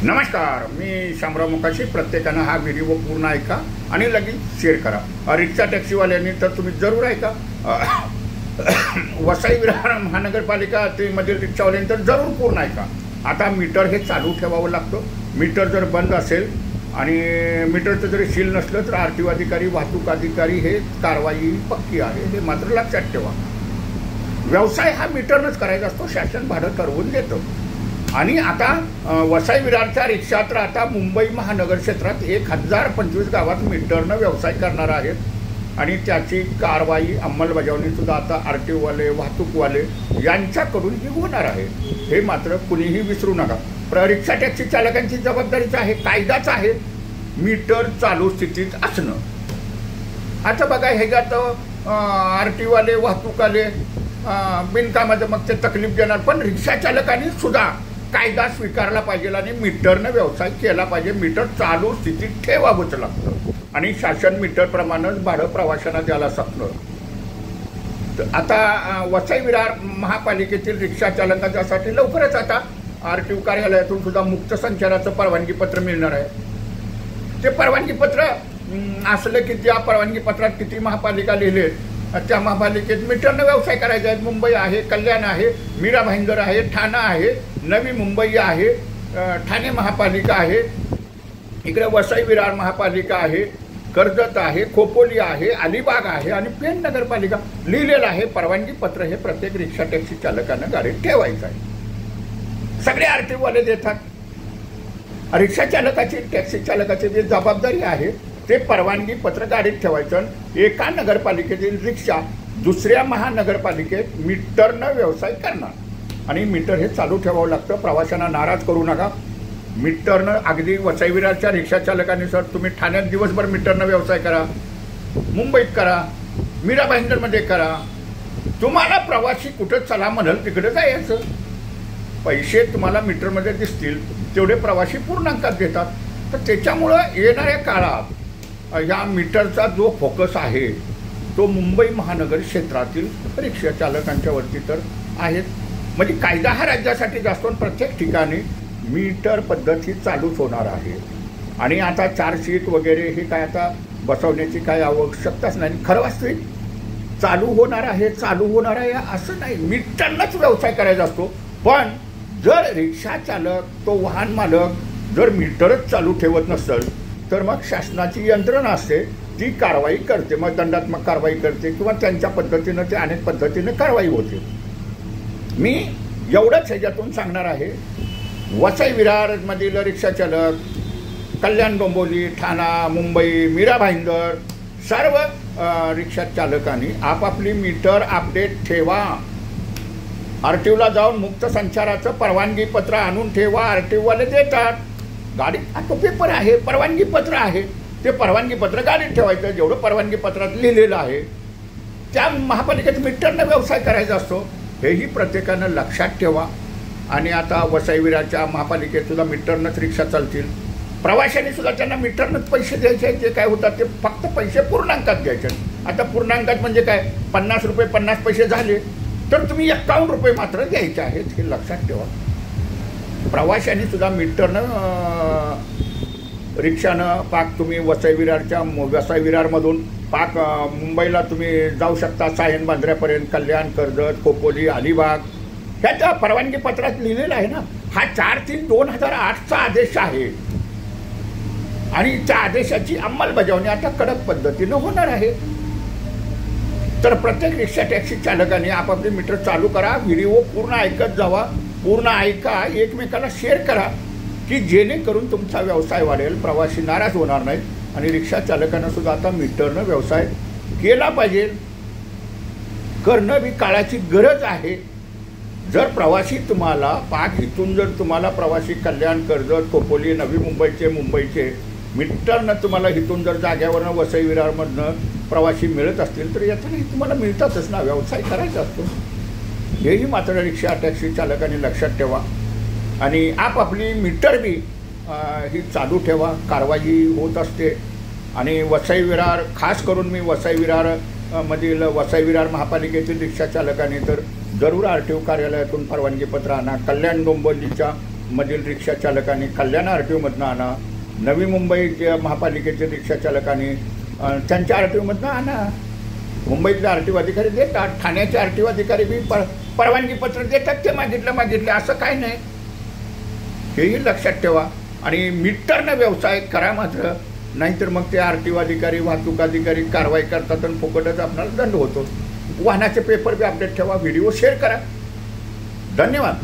नमस्कार, मी शामराव मुकाशी. प्रत्येकानं हा व्हिडिओ पूर्ण ऐका आणि लगेच शेअर करा. रिक्षा टॅक्सीवाल्यांनी तर तुम्ही जरूर ऐका. वसई विरार महानगरपालिका ते मधील रिक्षावाल्यांनी तर जरूर पूर्ण ऐका. आता मीटर हे चालू ठेवावं लागतं. मीटर जर बंद असेल आणि मीटरचं जरी सील नसलं तर RTO अधिकारी, वाहतूक अधिकारी हे कारवाई पक्की आहे, हे मात्र लक्षात ठेवा. व्यवसाय हा मीटरनंच करायचा असतो. शासन भाडं ठरवून देतं. आणि आता वसई विरारच्या रिक्षा तर आता मुंबई महानगर क्षेत्रात 1025 गावात मीटरनं व्यवसाय करणार आहेत आणि त्याची कारवाई अंमलबजावणीसुद्धा आता RTOवाले, वाहतूकवाले यांच्याकडून ही होणार आहे. हे मात्र कुणीही विसरू नका. रिक्षा टॅक्सी चालकांची जबाबदारीच आहे, कायदाच आहे मीटर चालू स्थितीत असणं. आता बघा, ह्याच्यात RTOवाले, वाहतूकवाले बिनकामाचं मग ते तकलीफ देणार, पण रिक्षा चालकांनी सुद्धा कायदा स्वीकारला पाहिजे आणि मीटरनं व्यवसाय केला पाहिजे. मीटर चालू स्थितीत ठेवावंच लागतं आणि शासन मीटरप्रमाणेच भाडं प्रवाशांना द्यायला सांगतं. आता वसई विरार महापालिकेतील रिक्षा चालकांच्यासाठी लवकरच आता RTO कार्यालयातून सुद्धा मुक्त संचाराचं परवानगी पत्र मिळणार आहे. ते परवानगी पत्र असलं की त्या परवानगी पत्रात किती महापालिका लिहिले, त्या महापालिकेत मीटरनं व्यवसाय करायचे आहेत. मुंबई आहे, कल्याण आहे, मीरा भाईंदर आहे, ठाणा आहे, नवी मुंबई आहे, ठाणे महापालिका आहे, इकडे वसई विरार महापालिका आहे, कर्जत आहे, खोपोली आहे, अलिबाग आहे आणि पेण नगरपालिका लिहिलेलं आहे. परवानगी पत्र हे प्रत्येक रिक्षा टॅक्सी चालकांना गाडीत ठेवायचं आहे. सगळे RTOवाले देतात. रिक्षा चालकाची, टॅक्सी चालकाची जी जबाबदारी आहे ते परवानगी पत्र गाडीत ठेवायचं. एका नगरपालिकेतील रिक्षा दुसऱ्या महानगरपालिकेत मीटरनं व्यवसाय करणार आणि मीटर हे चालू ठेवावं लागतं. प्रवाशांना नाराज करू नका. मीटरनं अगदी वसई विरारच्या रिक्षा चालकांनी सर तुम्ही ठाण्यात दिवसभर मीटरनं व्यवसाय करा, मुंबईत करा, मीरा भाईंदरमध्ये करा. तुम्हाला प्रवासी कुठं चला म्हणाल तिकडे जायचं. पैसे तुम्हाला मीटरमध्ये दिसतील तेवढे प्रवासी पूर्णांकात देतात. तर त्याच्यामुळं येणाऱ्या काळात या मीटरचा जो फोकस आहे तो मुंबई महानगर क्षेत्रातील रिक्षा चालकांच्यावरती तर आहेच. म्हणजे कायदा हा राज्यासाठी जास्त प्रत्येक ठिकाणी मीटर पद्धती चालूच होणार आहे. आणि आता 4 सीट वगैरे हे काय आता बसवण्याची काय आवश्यकताच नाही. खरं वास्तविक चालू होणार आहे असं नाही. मीटरनंच व्यवसाय करायचा असतो. पण जर रिक्षा चालक, तो वाहन मालक जर मीटरच चालू ठेवत नसेल तर मग शासनाची यंत्रणा असते, ती कारवाई करते, मग दंडात्मक कारवाई करते किंवा त्यांच्या पद्धतीनं ते अनेक पद्धतीने कारवाई होते. मी एवढंच ह्याच्यातून सांगणार आहे. वसई विरारमधील रिक्षा चालक, कल्याण, डोंबिवली, ठाणा, मुंबई, मीरा भाईंदर सर्व रिक्षा चालकांनी आपापली मीटर अपडेट ठेवा. RTOला जाऊन मुक्त संचाराचं परवानगी पत्र आणून ठेवा. RTOवाले देतात. गाडी तो पेपर आहे, परवानगी पत्र आहे, ते परवानगी पत्र गाडीत ठेवायचं. जेवढं परवानगी पत्रात लिहिलेलं आहे त्या महापालिकेत मीटरनं व्यवसाय करायचा असतो, हेही प्रत्येकानं लक्षात ठेवा. आणि आता वसई विरारच्या महापालिकेत सुद्धा मीटरनंच रिक्षा चालतील. प्रवाशांनी सुद्धा त्यांना मीटरनंच पैसे द्यायचे आहेत. जे काय होतात ते फक्त पैसे पूर्णांकात द्यायचे. आता पूर्णांकात म्हणजे काय, 50 रुपये 50 पैसे झाले तर तुम्ही 51 रुपये मात्र द्यायचे आहेत, हे लक्षात ठेवा. प्रवाशांनी सुद्धा मीटरनं रिक्षानं पाक तुम्ही वसई विरारमधून पाक मुंबईला तुम्ही जाऊ शकता, सायन बांद्र्यापर्यंत, कल्याण, कर्जत, खोपोली, अलिबाग. ह्याच्या परवानगी पत्रात लिहिलेलं आहे ना. हा 4/3/2008चा आदेश आहे आणि त्या आदेशाची अंमलबजावणी आता कडक पद्धतीनं होणार आहे. तर प्रत्येक रिक्षा टॅक्सी चालकांनी आपापले मीटर चालू करा. व्हिडिओ पूर्ण ऐकत जावा, पूर्ण ऐका, एकमेकाला शेअर करा की जेणेकरून तुमचा व्यवसाय वाढेल, प्रवासी नाराज होणार नाहीत आणि रिक्षा चालकांना सुद्धा आता मीटरनं व्यवसाय केला पाहिजे. करणं ही काळाची गरज आहे. जर प्रवासी तुम्हाला पाक इथून जर तुम्हाला प्रवासी कल्याण, कर्जत, खोपोली, नवी मुंबईचे मीटरनं तुम्हाला इथून जर जाग्यावरनं वसई विरारमधनं प्रवासी मिळत असतील तर यातूनही तुम्हाला मिळतातच ना. व्यवसाय करायचा असतो, हेही मात्र रिक्षा टॅक्सी चालकांनी लक्षात ठेवा. आणि आपापली मीटर बी ही चालू ठेवा. कारवाई होत असते. आणि वसई विरार, खास करून मी वसई विरार महापालिकेतील रिक्षा चालकांनी तर जरूर RTO कार्यालयातून परवानगी पत्र आणा. कल्याण, डोंबिवलीच्या मधील रिक्षा चालकांनी कल्याण RTOमधनं आणा, नवी मुंबई महापालिकेचे रिक्षा चालकांनी त्यांच्या RTOमधनं आणा. मुंबईतले RTO अधिकारी देतात, ठाण्याचे RTO अधिकारी बी परवानगी पत्र देतात, ते मागितले असं काय नाही, हेही लक्षात ठेवा. आणि मीटरनं व्यवसाय करा मात्र, नाहीतर मग ते RTO अधिकारी वाहतूक अधिकारी कारवाई करतात आणि फुकटच आपल्याला दंड होतो. वाहनाचे पेपर बी अपडेट ठेवा, व्हिडिओ शेअर करा. धन्यवाद.